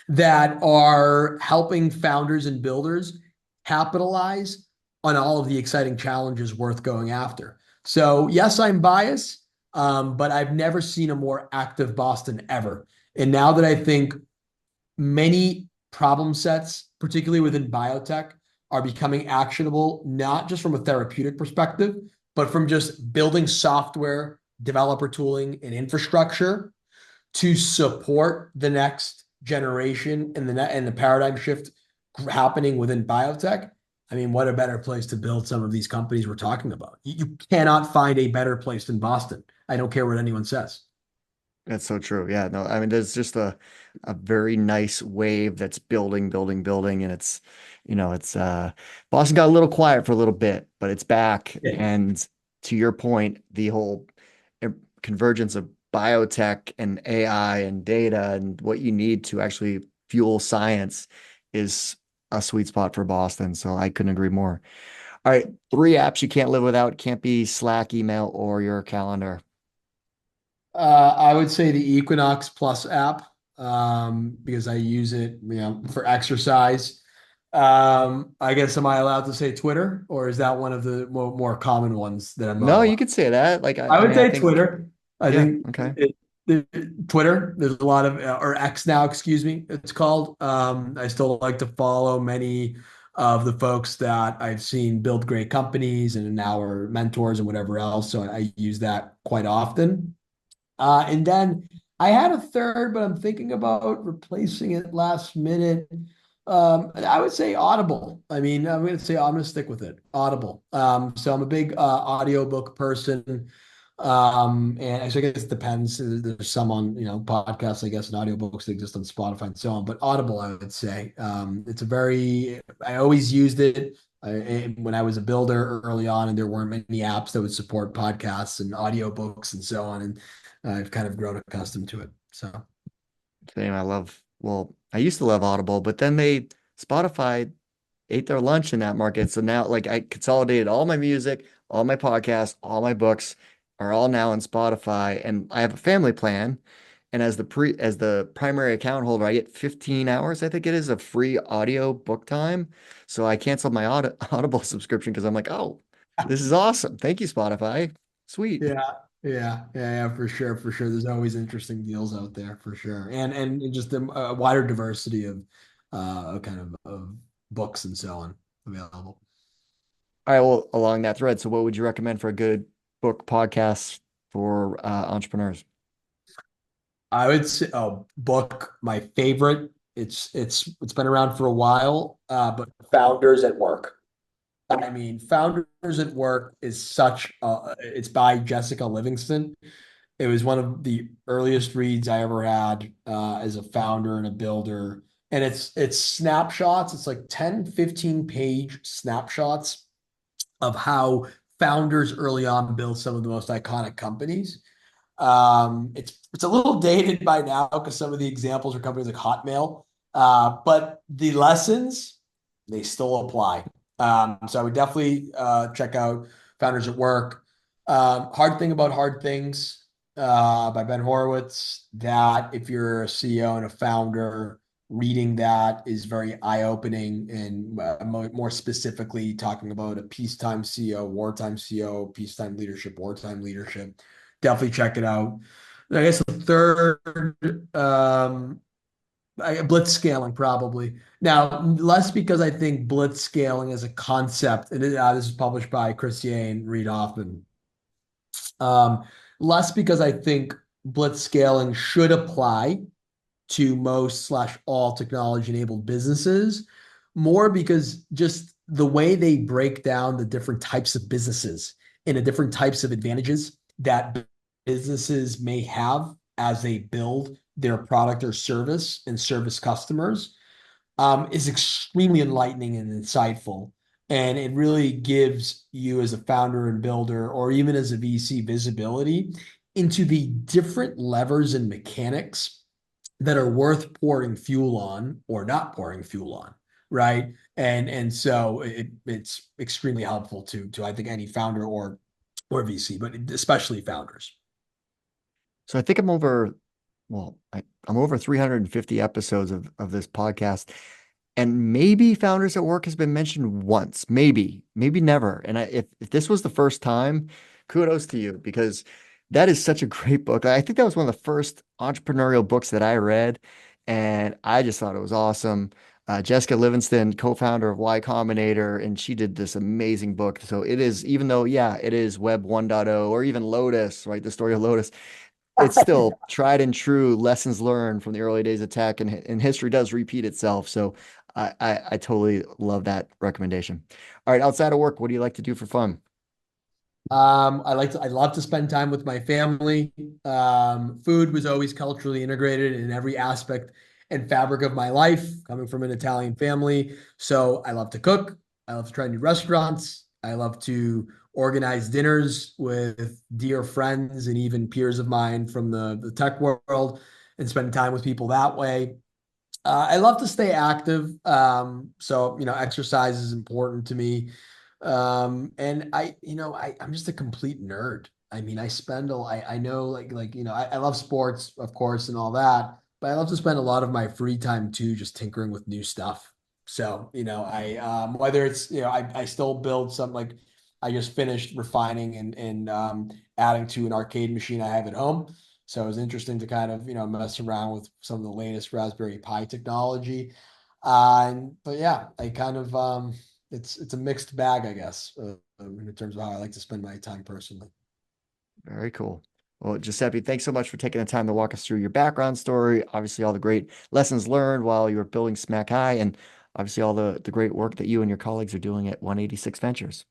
that are helping founders and builders capitalize on all of the exciting challenges worth going after. So yes, I'm biased, but I've never seen a more active Boston ever. And now that I think many problem sets, particularly within biotech, are becoming actionable, not just from a therapeutic perspective, but from just building software, developer tooling, and infrastructure to support the next generation and the paradigm shift happening within biotech. I mean, what a better place to build some of these companies we're talking about. You cannot find a better place than Boston. I don't care what anyone says. That's so true. Yeah, no, I mean, there's just a very nice wave that's building, and it's Boston got a little quiet for a little bit, but it's back. Yeah. And to your point, the whole convergence of biotech and AI and data and what you need to actually fuel science is a sweet spot for Boston. So I couldn't agree more. All right, three apps you can't live without. Can't be Slack, email, or your calendar. I would say the Equinox Plus app, because I use it, for exercise. I guess, am I allowed to say Twitter, or is that one of the more common ones that I'm not No, you allowed? could say that. Like, I I would mean, I say think, Twitter. I yeah, think okay. Twitter. There's a lot of or X now, excuse me, it's called. I still like to follow many of the folks that I've seen build great companies and now are mentors and whatever else. So I use that quite often. And then I had a third, but I'm thinking about replacing it last minute. I would say Audible. I mean, I'm going to stick with it. Audible. So I'm a big audiobook person. And actually, I guess it depends. There's some on, podcasts, I guess, and audiobooks that exist on Spotify and so on. But Audible, I would say, I always used it. When I was a builder early on, and there weren't many apps that would support podcasts and audiobooks and so on. And I've kind of grown accustomed to it. So Same. Well, I used to love Audible, but then Spotify ate their lunch in that market. So now, like, I consolidated all my music, all my podcasts, all my books are all now on Spotify, and I have a family plan. And as the primary account holder, I get 15 hours, I think it is, of free audio book time. So I canceled my Audible subscription because I'm like, oh, this is awesome. Thank you, Spotify. Sweet. yeah, for sure, for sure. There's always interesting deals out there for sure, and just a wider diversity of kind of books and so on available. All right, well, along that thread, so what would you recommend for a good book podcast for entrepreneurs? I would say, book, my favorite It's been around for a while, but Founders at Work. I mean, Founders at Work is it's by Jessica Livingston. It was one of the earliest reads I ever had as a founder and a builder. And it's snapshots. It's like 10, 15 page snapshots of how founders early on built some of the most iconic companies. It's a little dated by now because some of the examples are companies like Hotmail, but the lessons they still apply. So I would definitely check out Founders at Work. Hard Thing About Hard Things by Ben Horowitz. That if you're a CEO and a founder, reading that is very eye-opening and more specifically talking about a peacetime CEO, wartime CEO, peacetime leadership, wartime leadership. Definitely check it out. I guess the third, blitz scaling probably. Now, less because I think blitz scaling as a concept, and this is published by Chris Ye and Reid Hoffman. Um, Less because I think blitz scaling should apply to most slash all technology enabled businesses, more because just the way they break down the different types of businesses and the different types of advantages that businesses may have as they build their product or service and service customers is extremely enlightening and insightful. And it really gives you as a founder and builder, or even as a VC, visibility into the different levers and mechanics that are worth pouring fuel on or not pouring fuel on, right? And so it's extremely helpful to I think any founder or VC, but especially founders. So I think I'm over 350 episodes of this podcast. And maybe Founders at Work has been mentioned once, maybe never. And if this was the first time, kudos to you because that is such a great book. I think that was one of the first entrepreneurial books that I read, and I just thought it was awesome. Jessica Livingston, co-founder of Y Combinator, and she did this amazing book. So it is, even though, yeah, it is Web 1.0 or even Lotus, right? The story of Lotus, it's still tried and true lessons learned from the early days of tech, and history does repeat itself. So I totally love that recommendation. All right, outside of work, what do you like to do for fun? I love to spend time with my family. Food was always culturally integrated in every aspect and fabric of my life, coming from an Italian family. So I love to cook. I love to try new restaurants. I love to organize dinners with dear friends and even peers of mine from the tech world and spend time with people that way. I love to stay active. So, exercise is important to me. And I'm just a complete nerd. I mean, I know I love sports, of course, and all that, but I love to spend a lot of my free time too, just tinkering with new stuff. So, whether it's, I still build some I just finished refining and adding to an arcade machine I have at home. So it was interesting to kind of, mess around with some of the latest Raspberry Pi technology. But yeah, I kind of it's a mixed bag, I guess, in terms of how I like to spend my time personally. Very cool. Well, Giuseppe, thanks so much for taking the time to walk us through your background story. Obviously, all the great lessons learned while you were building Smack High, and obviously all the great work that you and your colleagues are doing at 186 Ventures.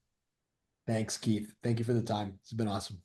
Thanks, Keith. Thank you for the time. It's been awesome.